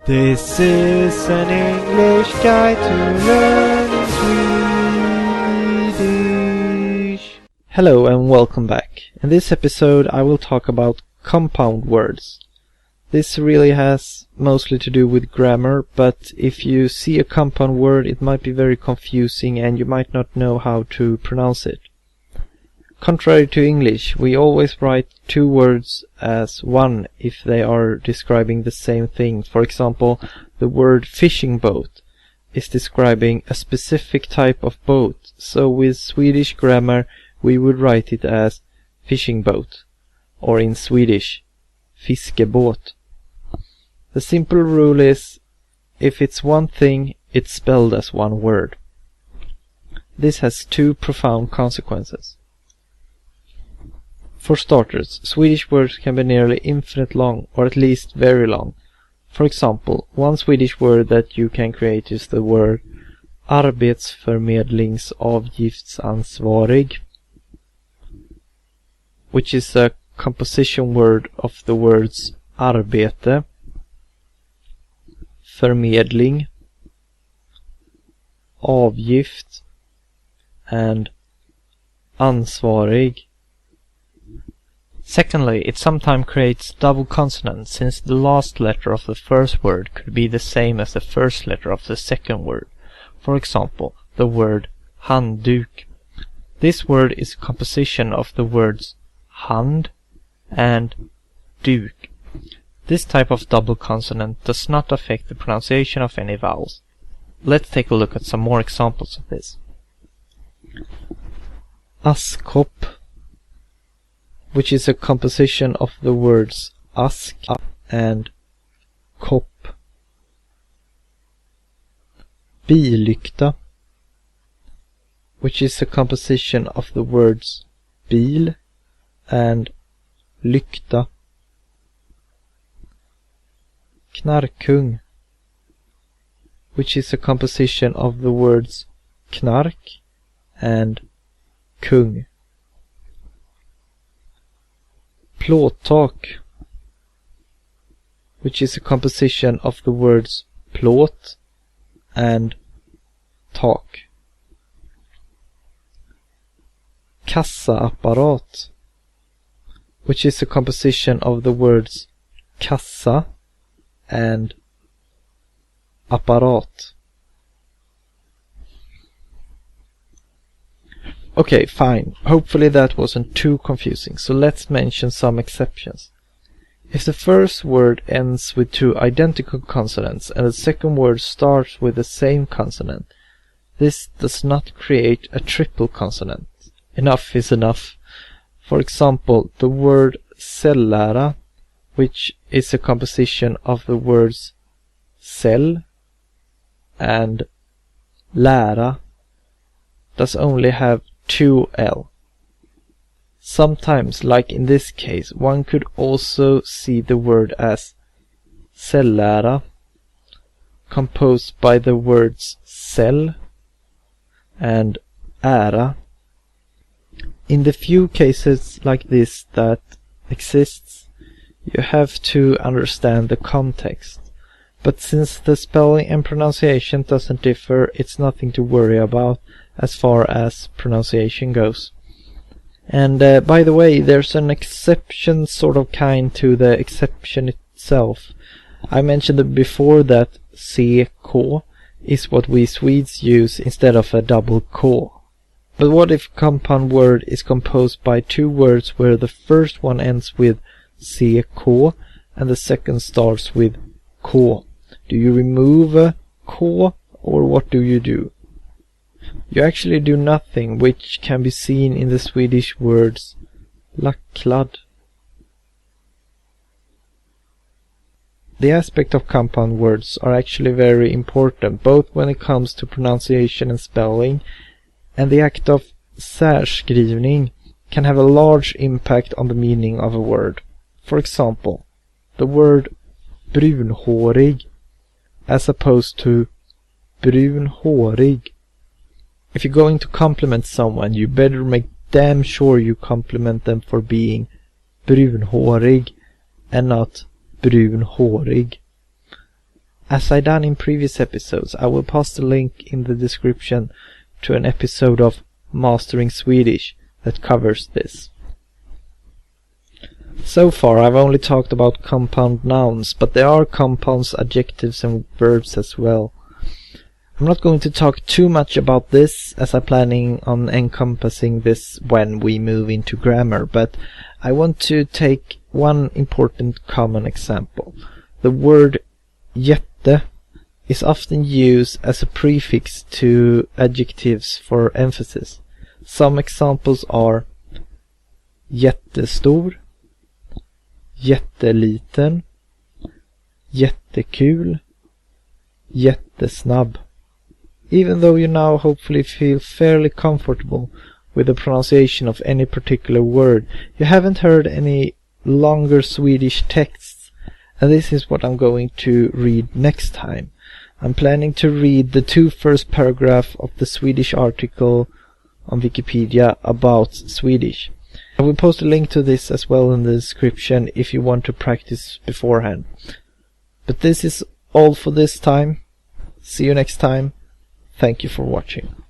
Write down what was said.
This is an English guide to learning Swedish. Hello and welcome back. In this episode I will talk about compound words. This really has mostly to do with grammar, but if you see a compound word it might be very confusing and you might not know how to pronounce it. Contrary to English, we always write two words as one if they are describing the same thing. For example, the word fishing boat is describing a specific type of boat. So with Swedish grammar, we would write it as fishing boat, or in Swedish, fiskebåt. The simple rule is, if it's one thing, it's spelled as one word. This has two profound consequences. For starters, Swedish words can be nearly infinite long, or at least very long. For example, one Swedish word that you can create is the word arbetsförmedlingsavgiftsansvarig, which is a composition word of the words arbete, förmedling, avgift, and ansvarig. Secondly, it sometimes creates double consonants, since the last letter of the first word could be the same as the first letter of the second word. For example, the word handduk. This word is a composition of the words hand and duk. This type of double consonant does not affect the pronunciation of any vowels. Let's take a look at some more examples of this. Askkopp, which is a composition of the words ask and kopp. Billykta, which is a composition of the words bil and lykta. Knarkung, which is a composition of the words knark and kung. Plåttak, which is a composition of the words plåt and tak. Kassaapparat, which is a composition of the words kassa and apparat. Okay, fine. Hopefully that wasn't too confusing, so let's mention some exceptions. If the first word ends with two identical consonants and the second word starts with the same consonant, this does not create a triple consonant. Enough is enough. For example, the word cellära, which is a composition of the words cell and lära, does only have two L. Sometimes, like in this case, one could also see the word as cellära, composed by the words cell and ära. In the few cases like this that exists, you have to understand the context. But since the spelling and pronunciation doesn't differ, it's nothing to worry about as far as pronunciation goes. And by the way, there's an exception sort of kind to the exception itself. I mentioned before that CK is what we Swedes use instead of a double K. But what if a compound word is composed by two words where the first one ends with CK and the second starts with K? Do you remove a K, or what do you do? You actually do nothing, which can be seen in the Swedish words lacklad. The aspect of compound words are actually very important, both when it comes to pronunciation and spelling, and the act of särskrivning can have a large impact on the meaning of a word. For example, the word brunhårig as opposed to brunhårig. If you're going to compliment someone, you better make damn sure you compliment them for being brunhårig and not brunhårig. as I done in previous episodes, I will post a link in the description to an episode of Mastering Swedish that covers this. So far I've only talked about compound nouns, but there are compounds, adjectives and verbs as well. I'm not going to talk too much about this, as I'm planning on encompassing this when we move into grammar, but I want to take one important common example. The word jätte is often used as a prefix to adjectives for emphasis. Some examples are jättestor, jätteliten, jättekul, jättesnabb. Even though you now hopefully feel fairly comfortable with the pronunciation of any particular word, you haven't heard any longer Swedish texts, and this is what I'm going to read next time. I'm planning to read the 2 first paragraphs of the Swedish article on Wikipedia about Swedish. I will post a link to this as well in the description if you want to practice beforehand. But this is all for this time. See you next time. Thank you for watching.